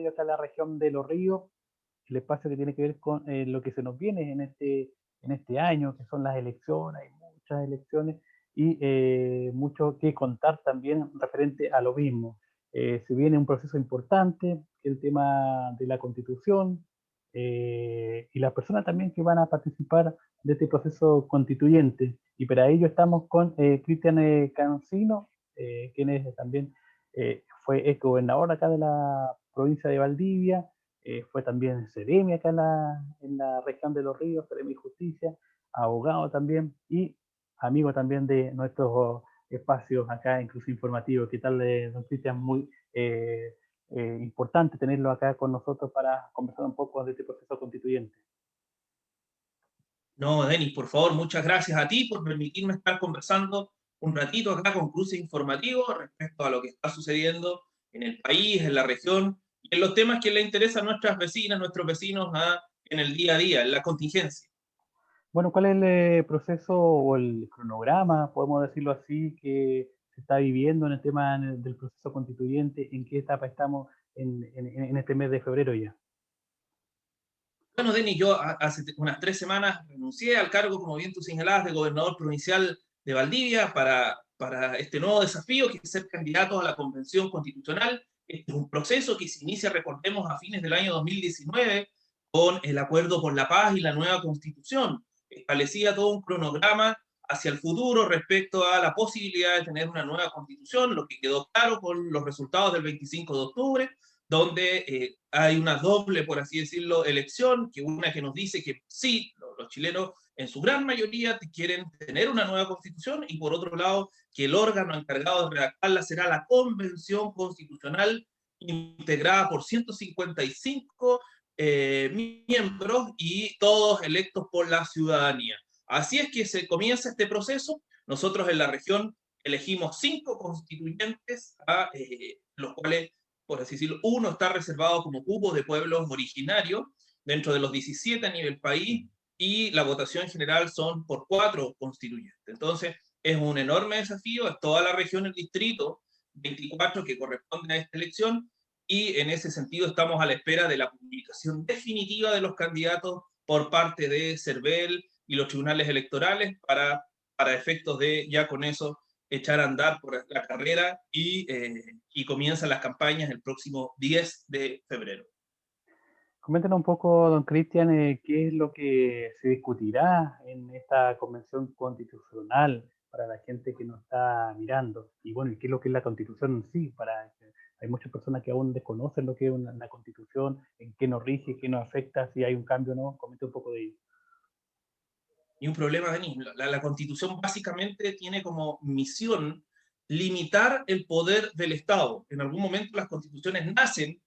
Valdivia, otra en la región de Los Ríos, el espacio que tiene que ver con lo que se nos viene en este año, que son las elecciones, hay muchas elecciones y mucho que contar también referente a lo mismo. Se viene un proceso importante, que es el tema de la constitución, y las personas también que van a participar de este proceso constituyente. Y para ello estamos con Cristian Cancino, quien es también fue ex gobernador acá de la provincia de Valdivia, fue también seremi acá en la región de Los Ríos, seremi Justicia, abogado también y amigo también de nuestros espacios acá, incluso informativos. ¿Qué tal, don Cristian? Muy importante tenerlo acá con nosotros para conversar un poco de este proceso constituyente. No, Denis, por favor, muchas gracias a ti por permitirme estar conversando un ratito acá con Cruce Informativo respecto a lo que está sucediendo en el país, en la región y en los temas que le interesan a nuestras vecinas, nuestros vecinos en el día a día, en la contingencia. Bueno, ¿cuál es el proceso o el cronograma, podemos decirlo así, que se está viviendo en el tema del proceso constituyente? ¿En qué etapa estamos en este mes de febrero ya? Bueno, Denis, yo hace unas 3 semanas renuncié al cargo, como bien tú señalabas, de gobernador provincial de Valdivia para este nuevo desafío que es ser candidato a la Convención Constitucional. Este es un proceso que se inicia, recordemos, a fines del año 2019 con el Acuerdo por la Paz y la nueva Constitución. Establecía todo un cronograma hacia el futuro respecto a la posibilidad de tener una nueva Constitución, lo que quedó claro con los resultados del 25 de octubre, donde hay una doble, por así decirlo, elección, que una que nos dice que sí, los chilenos en su gran mayoría quieren tener una nueva constitución, y por otro lado, que el órgano encargado de redactarla será la Convención Constitucional, integrada por 155 miembros y todos electos por la ciudadanía. Así es que se comienza este proceso. Nosotros en la región elegimos 5 constituyentes, los cuales, por así decirlo, uno está reservado como cupo de pueblos originarios dentro de los 17 a nivel país, y la votación general son por 4 constituyentes. Entonces, es un enorme desafío, es toda la región, el distrito 24 que corresponde a esta elección, y en ese sentido estamos a la espera de la publicación definitiva de los candidatos por parte de CERVEL y los tribunales electorales para efectos de ya con eso echar a andar por la carrera y comienzan las campañas el próximo 10 de febrero. Coméntenos un poco, don Cristian, qué es lo que se discutirá en esta convención constitucional para la gente que nos está mirando. Y bueno, y qué es lo que es la constitución en sí, hay muchas personas que aún desconocen lo que es una constitución, en qué nos rige, qué nos afecta, si hay un cambio o no. Comente un poco de ello. Y un problema, Denis, la Constitución básicamente tiene como misión limitar el poder del Estado. En algún momento las constituciones nacen,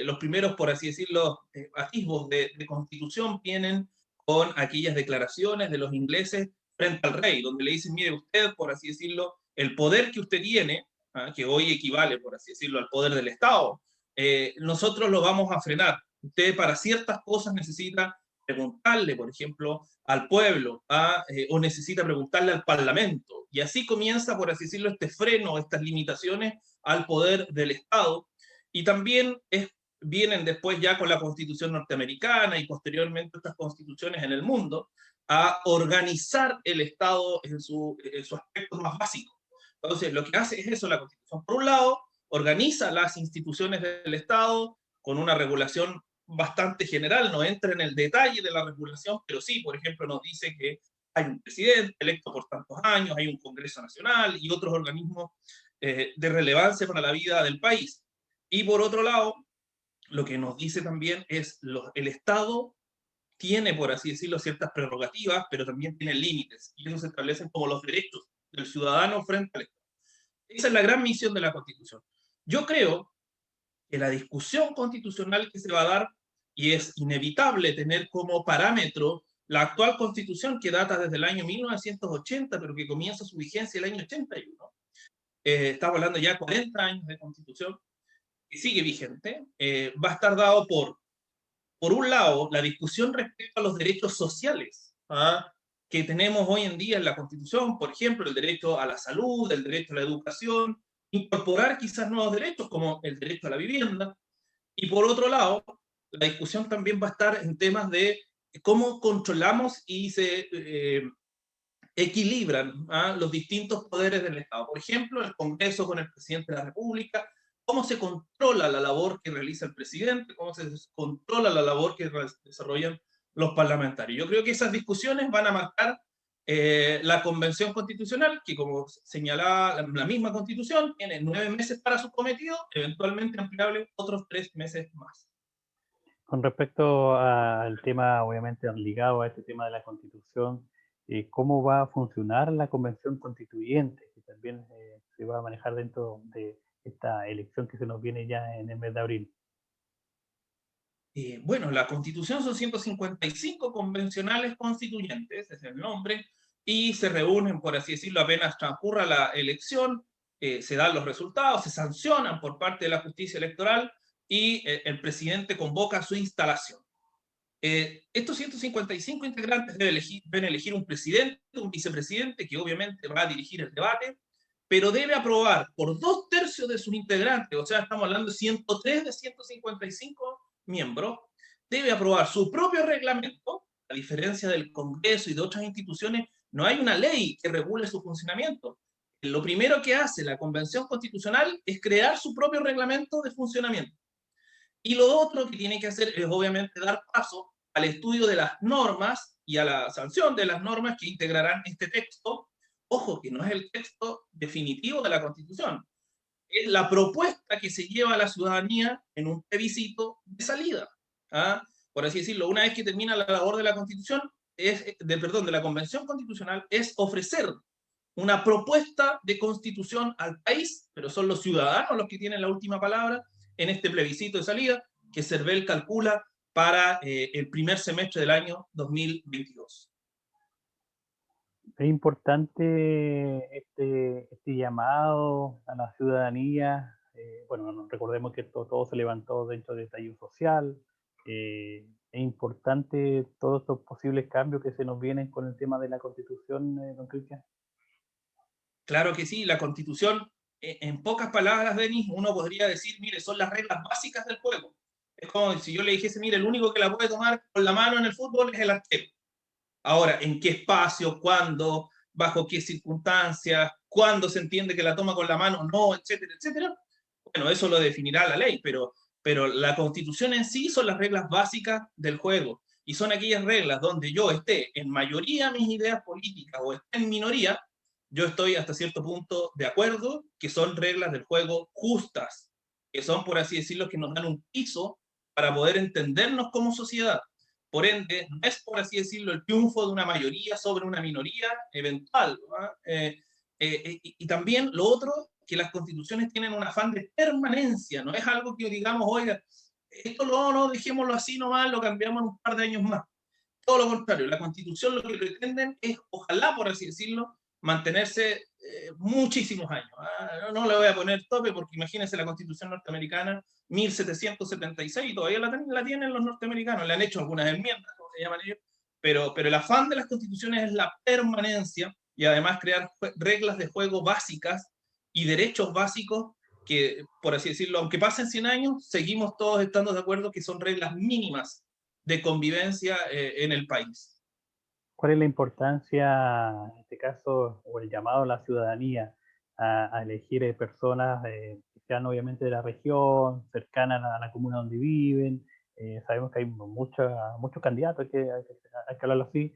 los primeros, por así decirlo, atisbos de constitución vienen con aquellas declaraciones de los ingleses frente al rey, donde le dicen, mire usted, por así decirlo, el poder que usted tiene, que hoy equivale, por así decirlo, al poder del Estado, nosotros lo vamos a frenar. Usted para ciertas cosas necesita preguntarle, por ejemplo, al pueblo, o necesita preguntarle al Parlamento. Y así comienza, por así decirlo, este freno, estas limitaciones al poder del Estado. Y también vienen después ya con la Constitución norteamericana y posteriormente estas constituciones en el mundo a organizar el Estado en su aspecto más básico. Entonces, lo que hace es eso la Constitución. Por un lado, organiza las instituciones del Estado con una regulación bastante general, no entra en el detalle de la regulación, pero sí, por ejemplo, nos dice que hay un presidente electo por tantos años, hay un Congreso Nacional y otros organismos de relevancia para la vida del país. Y por otro lado, lo que nos dice también es el Estado tiene, por así decirlo, ciertas prerrogativas, pero también tiene límites, y eso se establecen como los derechos del ciudadano frente al Estado. Esa es la gran misión de la Constitución. Yo creo que la discusión constitucional que se va a dar, y es inevitable tener como parámetro la actual constitución que data desde el año 1980, pero que comienza su vigencia el año 81. Estamos hablando ya de 40 años de constitución que sigue vigente. Va a estar dado por un lado, la discusión respecto a los derechos sociales que tenemos hoy en día en la Constitución, por ejemplo, el derecho a la salud, el derecho a la educación, incorporar quizás nuevos derechos como el derecho a la vivienda, Y por otro lado, la discusión también va a estar en temas de cómo controlamos y se equilibran los distintos poderes del Estado. Por ejemplo, el Congreso con el presidente de la República, cómo se controla la labor que realiza el presidente, cómo se controla la labor que desarrollan los parlamentarios. Yo creo que esas discusiones van a marcar la Convención Constitucional, que como señalaba la misma Constitución, tiene 9 meses para su cometido, eventualmente ampliable otros 3 meses más. Con respecto al tema, obviamente ligado a este tema de la Constitución, ¿cómo va a funcionar la Convención Constituyente, que también se va a manejar dentro de esta elección que se nos viene ya en el mes de abril? Bueno, la Constitución son 155 convencionales constituyentes, es el nombre, y se reúnen, por así decirlo, apenas transcurra la elección, se dan los resultados, se sancionan por parte de la justicia electoral y el presidente convoca su instalación. Estos 155 integrantes deben elegir un presidente, un vicepresidente, que obviamente va a dirigir el debate, pero debe aprobar por 2/3 de sus integrantes, o sea, estamos hablando de 103 de 155 miembros, debe aprobar su propio reglamento. A diferencia del Congreso y de otras instituciones, no hay una ley que regule su funcionamiento. Lo primero que hace la Convención Constitucional es crear su propio reglamento de funcionamiento. Y lo otro que tiene que hacer es obviamente dar paso al estudio de las normas y a la sanción de las normas que integrarán este texto. Ojo, que no es el texto definitivo de la Constitución, es la propuesta que se lleva a la ciudadanía en un plebiscito de salida. ¿Ah? Por así decirlo, una vez que termina la labor de la Constitución, de la Convención Constitucional, es ofrecer una propuesta de constitución al país, pero son los ciudadanos los que tienen la última palabra en este plebiscito de salida que CERVEL calcula para el primer semestre del año 2022. Es importante este llamado a la ciudadanía. Bueno, recordemos que todo se levantó dentro del estallido social. Es importante todos estos posibles cambios que se nos vienen con el tema de la Constitución, don Cristian. Claro que sí, la Constitución, en pocas palabras, Denis, uno podría decir, mire, son las reglas básicas del juego. Es como si yo le dijese, mire, el único que la puede tomar con la mano en el fútbol es el arquero. Ahora, ¿en qué espacio, cuándo, bajo qué circunstancias, cuándo se entiende que la toma con la mano, no, etcétera, etcétera? Bueno, eso lo definirá la ley, pero la Constitución en sí son las reglas básicas del juego. Y son aquellas reglas donde yo esté en mayoría mis ideas políticas o esté en minoría, yo estoy hasta cierto punto de acuerdo que son reglas del juego justas, que son, por así decirlo, que nos dan un piso para poder entendernos como sociedad. Por ende, no es, por así decirlo, el triunfo de una mayoría sobre una minoría eventual. ¿No? Y también lo otro, que las constituciones tienen un afán de permanencia, no es algo que digamos, oiga, esto no, dejémoslo así nomás, lo cambiamos en un par de años más. Todo lo contrario, la constitución lo que pretenden es, ojalá, por así decirlo, mantenerse muchísimos años. No le voy a poner tope porque imagínense la constitución norteamericana, 1776, todavía la tienen los norteamericanos, le han hecho algunas enmiendas, como se llaman ellos, pero el afán de las constituciones es la permanencia y además crear reglas de juego básicas y derechos básicos que, por así decirlo, aunque pasen 100 años, seguimos todos estando de acuerdo que son reglas mínimas de convivencia en el país. ¿Cuál es la importancia, en este caso, o el llamado a la ciudadanía a elegir personas que sean obviamente de la región, cercanas a la comuna donde viven? Sabemos que hay muchos candidatos, hay que hablarlo así.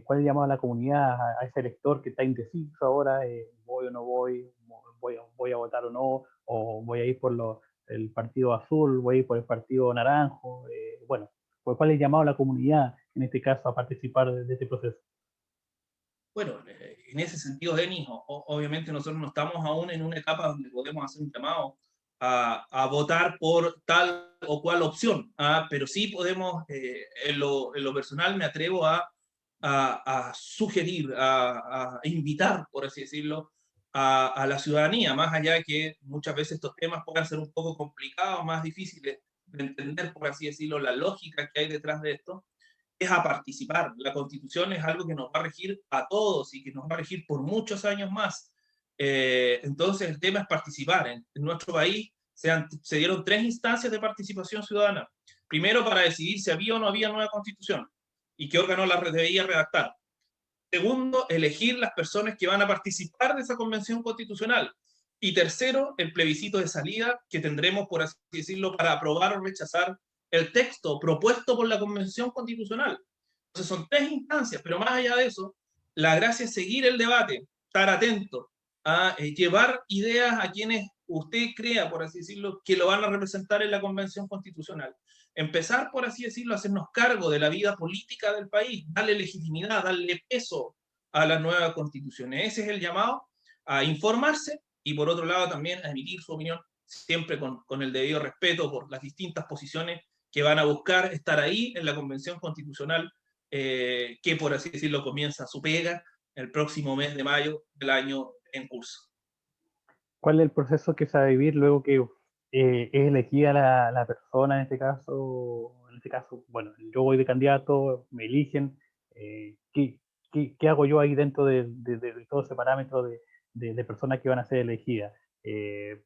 ¿Cuál es el llamado a la comunidad, a ese elector que está indeciso ahora? ¿Voy o no voy? ¿Voy a votar o no? ¿O voy a ir por el partido azul? ¿Voy a ir por el partido naranjo? Bueno, pues, ¿cuál es el llamado a la comunidad, en este caso, a participar de este proceso? Bueno, en ese sentido, Denis, obviamente nosotros no estamos aún en una etapa donde podemos hacer un llamado a votar por tal o cual opción, pero sí podemos, en lo personal, me atrevo a sugerir, a invitar, por así decirlo, a la ciudadanía, más allá de que muchas veces estos temas puedan ser un poco complicados, más difíciles de entender, por así decirlo, la lógica que hay detrás de esto, es a participar. La Constitución es algo que nos va a regir a todos y que nos va a regir por muchos años más. Entonces, el tema es participar. En nuestro país se dieron 3 instancias de participación ciudadana. Primero, para decidir si había o no había nueva constitución y qué órgano la debía redactar. Segundo, elegir las personas que van a participar de esa convención constitucional. Y tercero, el plebiscito de salida que tendremos, por así decirlo, para aprobar o rechazar el texto propuesto por la convención constitucional. Entonces son 3 instancias, pero más allá de eso, la gracia es seguir el debate, estar atento a llevar ideas a quienes usted crea, por así decirlo, que lo van a representar en la convención constitucional. Empezar, por así decirlo, a hacernos cargo de la vida política del país, darle legitimidad, darle peso a las nuevas constituciones. Ese es el llamado a informarse y, por otro lado, también a emitir su opinión, siempre con el debido respeto por las distintas posiciones que van a buscar estar ahí en la convención constitucional, que, por así decirlo, comienza su pega el próximo mes de mayo del año en curso. ¿Cuál es el proceso que se va a vivir luego que es elegida la persona, en este caso, bueno, yo voy de candidato, me eligen, ¿qué hago yo ahí dentro de todo ese parámetro de personas que van a ser elegidas?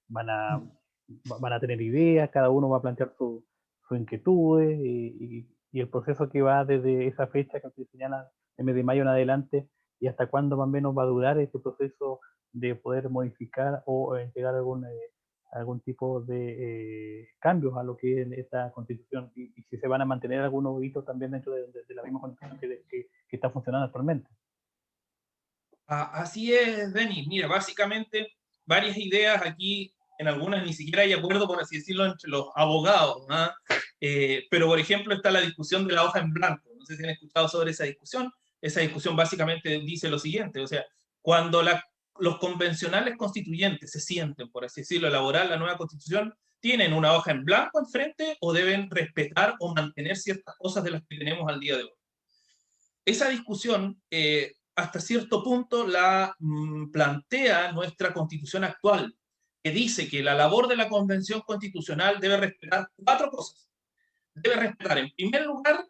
Van a tener ideas, cada uno va a plantear sus inquietudes y el proceso que va desde esa fecha que se señala, el mes de mayo en adelante, y hasta cuándo más o menos va a durar este proceso de poder modificar o entregar algún tipo de cambios a lo que es esta constitución y si se van a mantener algunos hitos también dentro de la misma constitución que está funcionando actualmente. Así es, Denis. Mira, básicamente varias ideas aquí, en algunas ni siquiera hay acuerdo, por así decirlo, entre los abogados, ¿ah? Pero, por ejemplo, está la discusión de la hoja en blanco. No sé si han escuchado sobre esa discusión. Esa discusión básicamente dice lo siguiente, o sea, cuando los convencionales constituyentes se sienten, por así decirlo, a elaborar la nueva constitución, ¿tienen una hoja en blanco enfrente o deben respetar o mantener ciertas cosas de las que tenemos al día de hoy? Esa discusión, hasta cierto punto, la plantea nuestra constitución actual, que dice que la labor de la convención constitucional debe respetar 4 cosas. Debe respetar, en primer lugar,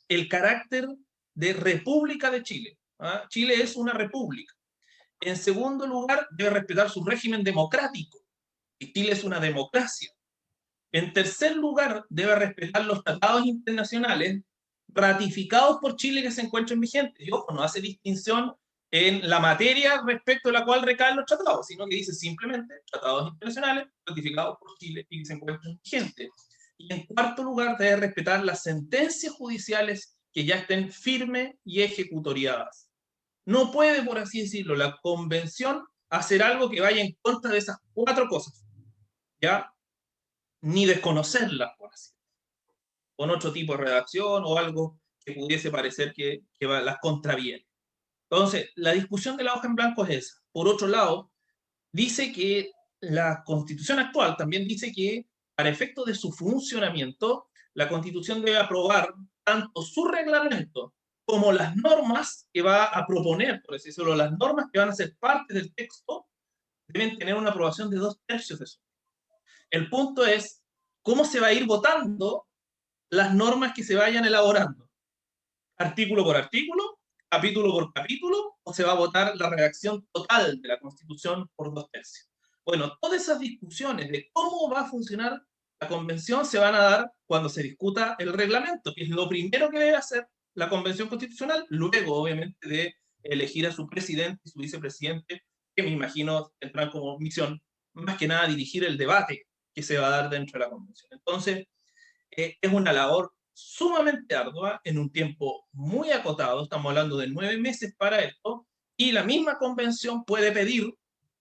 el carácter de República de Chile. ¿Ah? Chile es una república. En segundo lugar, debe respetar su régimen democrático. Y Chile es una democracia. En tercer lugar, debe respetar los tratados internacionales ratificados por Chile que se encuentran vigentes. Y ojo, no hace distinción en la materia respecto a la cual recaen los tratados, sino que dice simplemente tratados internacionales ratificados por Chile y que se encuentran vigentes. Y en cuarto lugar, debe respetar las sentencias judiciales que ya estén firmes y ejecutoriadas. No puede, por así decirlo, la convención hacer algo que vaya en contra de esas 4 cosas, ¿ya? Ni desconocerlas, por así decirlo, con otro tipo de redacción o algo que pudiese parecer que las contraviene. Entonces, la discusión de la hoja en blanco es esa. Por otro lado, dice que la constitución actual también dice que para efecto de su funcionamiento, la constitución debe aprobar tanto su reglamento como las normas que va a proponer, por así decirlo, las normas que van a ser parte del texto, deben tener una aprobación de 2/3 de eso. El punto es cómo se va a ir votando las normas que se vayan elaborando, artículo por artículo, capítulo por capítulo, o se va a votar la redacción total de la Constitución por 2/3. Bueno, todas esas discusiones de cómo va a funcionar la convención se van a dar cuando se discuta el reglamento, que es lo primero que debe hacer la convención constitucional, luego, obviamente, de elegir a su presidente y su vicepresidente, que me imagino tendrán como misión, más que nada, dirigir el debate que se va a dar dentro de la convención. Entonces, es una labor sumamente ardua en un tiempo muy acotado, estamos hablando de 9 meses para esto, y la misma convención puede pedir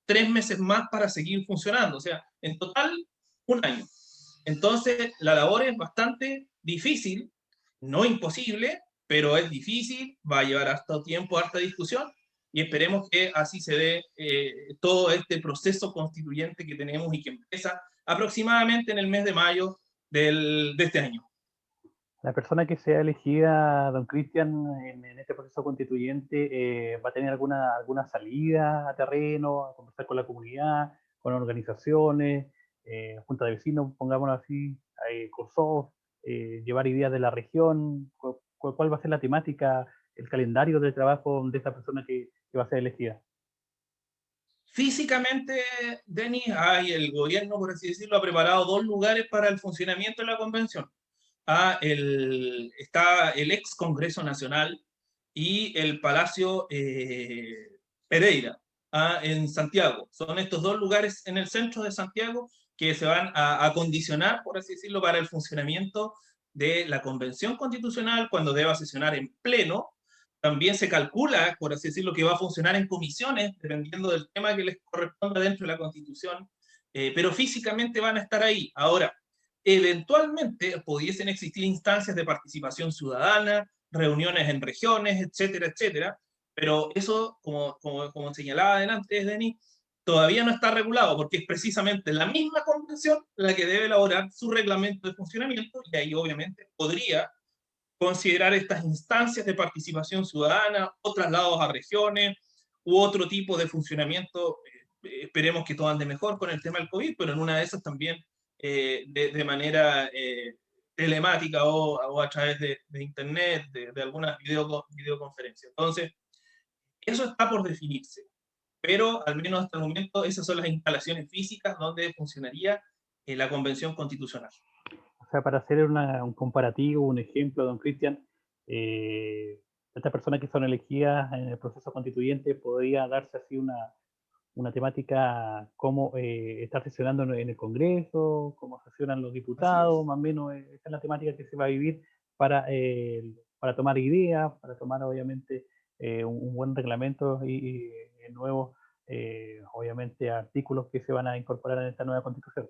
3 meses más para seguir funcionando, o sea, en total 1 año. Entonces, la labor es bastante difícil, no imposible, pero es difícil, va a llevar harto tiempo, harta discusión, y esperemos que así se dé todo este proceso constituyente que tenemos y que empieza aproximadamente en el mes de mayo de este año. La persona que sea elegida, don Cristian, en este proceso constituyente, ¿va a tener alguna salida a terreno, a conversar con la comunidad, con organizaciones, junta de vecinos, pongámoslo así, COSOF, llevar ideas de la región? ¿Cuál va a ser la temática, el calendario de trabajo de esta persona que va a ser elegida? Físicamente, Denis, hay el gobierno, por así decirlo, ha preparado dos lugares para el funcionamiento de la convención. Está el ex Congreso Nacional y el Palacio Pereira, en Santiago. Son estos dos lugares en el centro de Santiago que se van a acondicionar, por así decirlo, para el funcionamiento de la Convención Constitucional cuando deba sesionar en pleno. También se calcula, por así decirlo, que va a funcionar en comisiones, dependiendo del tema que les corresponda dentro de la Constitución, pero físicamente van a estar ahí. Ahora, eventualmente pudiesen existir instancias de participación ciudadana, reuniones en regiones, etcétera, etcétera, pero eso, como señalaba adelante Denis, todavía no está regulado, porque es precisamente la misma convención la que debe elaborar su reglamento de funcionamiento, y ahí obviamente podría considerar estas instancias de participación ciudadana o traslados a regiones u otro tipo de funcionamiento. Esperemos que todo ande mejor con el tema del COVID, pero en una de esas también de manera telemática o a través de internet, de algunas videoconferencias. Entonces, eso está por definirse, pero al menos hasta el momento esas son las instalaciones físicas donde funcionaría la Convención Constitucional. O sea, para hacer un comparativo, un ejemplo, don Cristian, estas personas que son elegidas en el proceso constituyente podría darse así una temática como estar sesionando en el Congreso, cómo sesionan los Así diputados, es. más o menos esa es la temática que se va a vivir para tomar ideas, para tomar obviamente un buen reglamento y nuevos, obviamente, artículos que se van a incorporar en esta nueva constitución.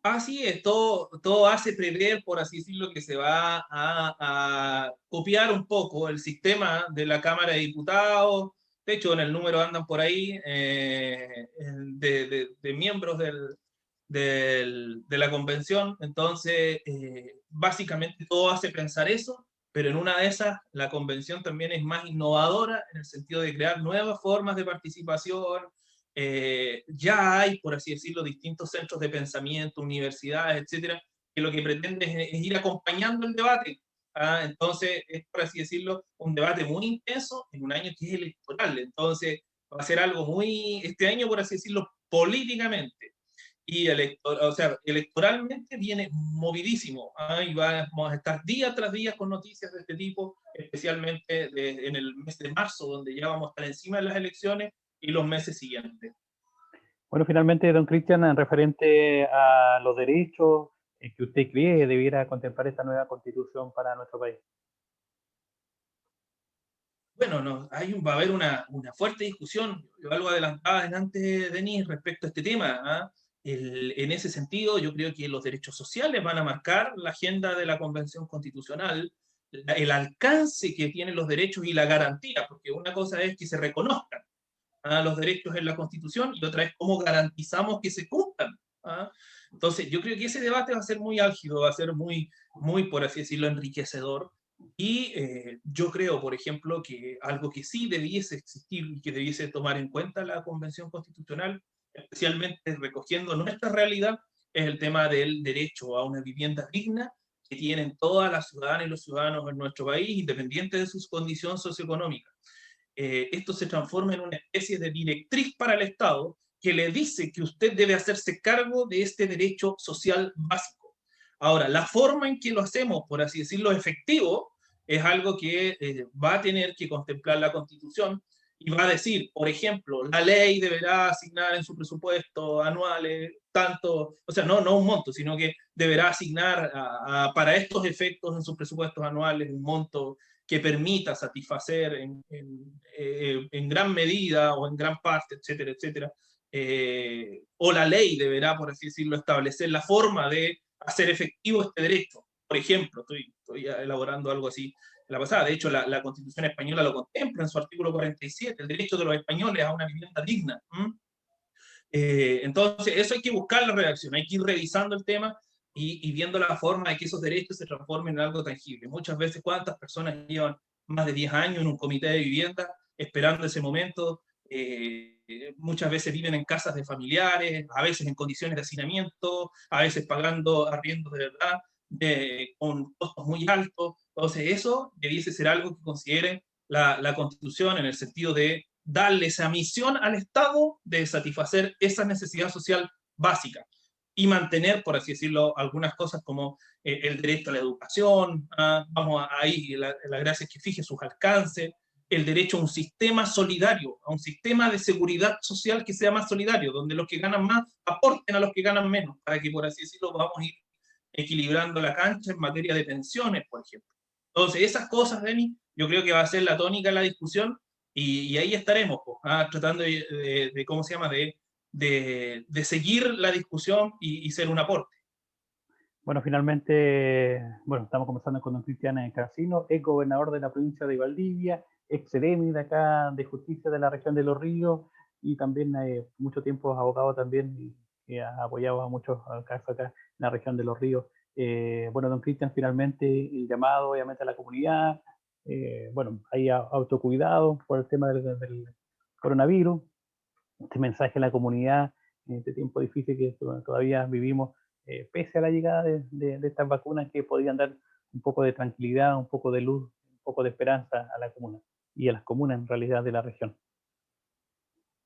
Así es, todo hace prever, por así decirlo, que se va a copiar un poco el sistema de la Cámara de Diputados. De hecho, en el número andan por ahí de miembros de la convención. Entonces, básicamente todo hace pensar eso, pero en una de esas, la convención también es más innovadora en el sentido de crear nuevas formas de participación. Ya hay, por así decirlo, distintos centros de pensamiento, universidades, etcétera, que lo que pretende es ir acompañando el debate. Entonces, es, por así decirlo, un debate muy intenso en un año que es electoral. Entonces, va a ser algo muy, este año, por así decirlo, políticamente y o sea, electoralmente viene movidísimo. Y vamos a estar día tras día con noticias de este tipo, especialmente en el mes de marzo, donde ya vamos a estar encima de las elecciones y los meses siguientes. Bueno, finalmente, don Cristian, en referente a los derechos que usted cree debiera contemplar esta nueva constitución para nuestro país. Bueno, no, va a haber una fuerte discusión, yo algo adelantaba antes, Denis, respecto a este tema. En ese sentido, yo creo que los derechos sociales van a marcar la agenda de la Convención Constitucional, el alcance que tienen los derechos y la garantía, porque una cosa es que se reconozcan los derechos en la Constitución y otra es cómo garantizamos que se cumplan. Entonces, yo creo que ese debate va a ser muy álgido, va a ser muy, por así decirlo, enriquecedor. Y yo creo, por ejemplo, que algo que sí debiese existir y que debiese tomar en cuenta la Convención Constitucional, especialmente recogiendo nuestra realidad, es el tema del derecho a una vivienda digna que tienen todas las ciudadanas y los ciudadanos en nuestro país, independiente de su condición socioeconómica. Esto se transforma en una especie de directriz para el Estado que le dice que usted debe hacerse cargo de este derecho social básico. Ahora, la forma en que lo hacemos, por así decirlo, efectivo, es algo que va a tener que contemplar la Constitución y va a decir, por ejemplo, la ley deberá asignar en su presupuesto anual tanto, o sea, no un monto, sino que deberá asignar para estos efectos en sus presupuestos anuales un monto que permita satisfacer en gran medida o en gran parte, etcétera, etcétera. O la ley deberá, por así decirlo, establecer la forma de hacer efectivo este derecho. Por ejemplo, estoy elaborando algo así la pasada. De hecho, la Constitución española lo contempla en su artículo 47, el derecho de los españoles a una vivienda digna. Entonces, eso hay que buscar la redacción, hay que ir revisando el tema y viendo la forma de que esos derechos se transformen en algo tangible. Muchas veces, ¿cuántas personas llevan más de 10 años en un comité de vivienda esperando ese momento? Muchas veces viven en casas de familiares, a veces en condiciones de hacinamiento, a veces pagando arriendos de verdad, con costos muy altos. Entonces, eso debiese ser algo que considere la Constitución en el sentido de darle esa misión al Estado de satisfacer esa necesidad social básica y mantener, por así decirlo, algunas cosas como el derecho a la educación, vamos ahí, la gracia es que fije sus alcances, el derecho a un sistema solidario, a un sistema de seguridad social que sea más solidario, donde los que ganan más aporten a los que ganan menos, para que, por así decirlo, vamos a ir equilibrando la cancha en materia de pensiones, por ejemplo. Entonces, esas cosas, Denis, yo creo que va a ser la tónica de la discusión y ahí estaremos, pues, tratando de, ¿cómo se llama?, de seguir la discusión y ser un aporte. Bueno, finalmente, bueno, estamos conversando con don Cristian Cancino, ex gobernador de la provincia de Valdivia, ex seremi de acá de Justicia de la región de Los Ríos, y también mucho tiempo abogado también, y ha apoyado a muchos casos acá en la región de Los Ríos. Bueno, don Cristian, finalmente el llamado obviamente a la comunidad, bueno, hay autocuidado por el tema del coronavirus, este mensaje a la comunidad en este tiempo difícil que todavía vivimos, pese a la llegada de estas vacunas que podrían dar un poco de tranquilidad, un poco de luz, un poco de esperanza a la comuna y a las comunas en realidad de la región.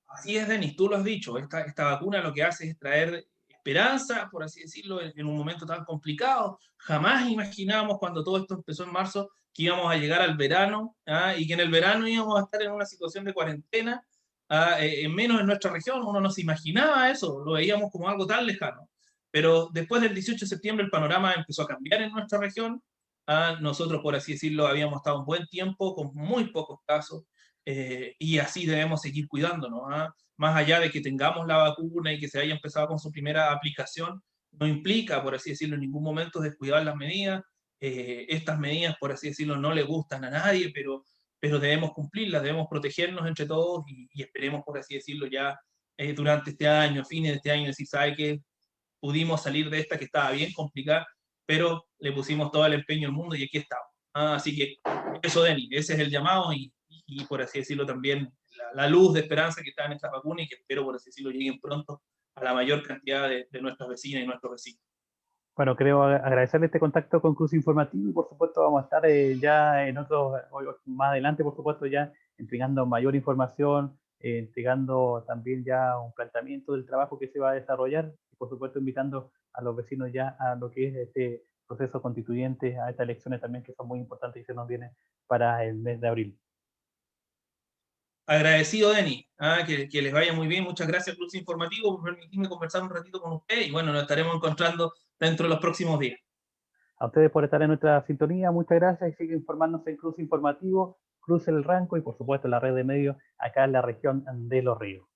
Así es, Denis, tú lo has dicho, esta vacuna lo que hace es traer esperanza, por así decirlo, en un momento tan complicado. Jamás imaginábamos cuando todo esto empezó en marzo que íbamos a llegar al verano y que en el verano íbamos a estar en una situación de cuarentena, en menos en nuestra región. Uno no se imaginaba eso, lo veíamos como algo tan lejano. Pero después del 18 de septiembre el panorama empezó a cambiar en nuestra región. Nosotros, por así decirlo, habíamos estado un buen tiempo con muy pocos casos y así debemos seguir cuidándonos. Más allá de que tengamos la vacuna y que se haya empezado con su primera aplicación, no implica, por así decirlo, en ningún momento descuidar las medidas. Estas medidas, por así decirlo, no le gustan a nadie, pero debemos cumplirlas, debemos protegernos entre todos y esperemos, por así decirlo, ya durante este año, fines de este año, decir, ¿sabe qué? Pudimos salir de esta que estaba bien complicada, pero le pusimos todo el empeño del mundo y aquí estamos. Así que eso, Denis, ese es el llamado y por así decirlo también la luz de esperanza que está en esta vacuna y que espero, por así decirlo, lleguen pronto a la mayor cantidad de nuestras vecinas y nuestros vecinos. Bueno, creo agradecerle este contacto con Cruz Informativo y por supuesto vamos a estar ya en otros, más adelante por supuesto ya entregando mayor información, entregando también ya un planteamiento del trabajo que se va a desarrollar y por supuesto invitando a los vecinos ya a lo que es este proceso constituyente, a estas elecciones también que son muy importantes y se nos vienen para el mes de abril. Agradecido, Denis, que les vaya muy bien. Muchas gracias, Cruz Informativo, por permitirme conversar un ratito con usted y bueno, nos estaremos encontrando dentro de los próximos días. A ustedes por estar en nuestra sintonía, muchas gracias y sigan informándose en Cruz Informativo, Cruz El Ranco y por supuesto en la red de medios acá en la región de Los Ríos.